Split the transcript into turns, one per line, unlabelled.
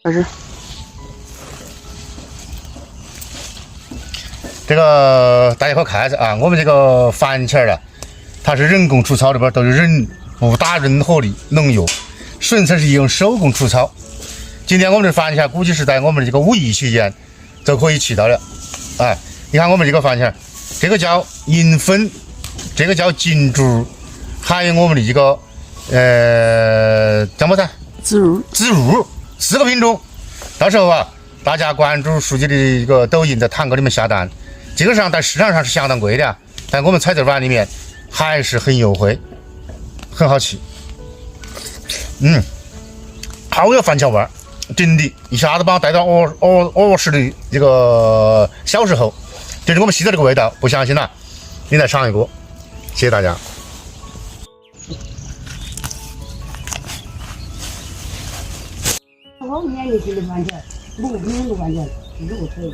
开始。
这个大家可看着啊，我们这个番茄呢，它是人工除草，里边都是人不打任何的农药，纯粹是用手工除草。今天我们的番茄估计是在我们的这个5一期间就可以吃到了。哎，你看我们这个番茄，这个叫银粉，这个叫金珠，还有我们的这个叫么子？
自如
4个品种。到时候啊，大家关注书记的一个抖音，在堂给你们下单。这个上在市场上是相当贵的，但我们菜籽碗里面还是很优惠，很好吃。好有番茄味儿，真的，一下子把我带到儿时的这个小时候，就是我们西的这个味道。不相信了，你来尝一个。谢谢大家。
我年龄轻的番茄，6年的番茄，15岁。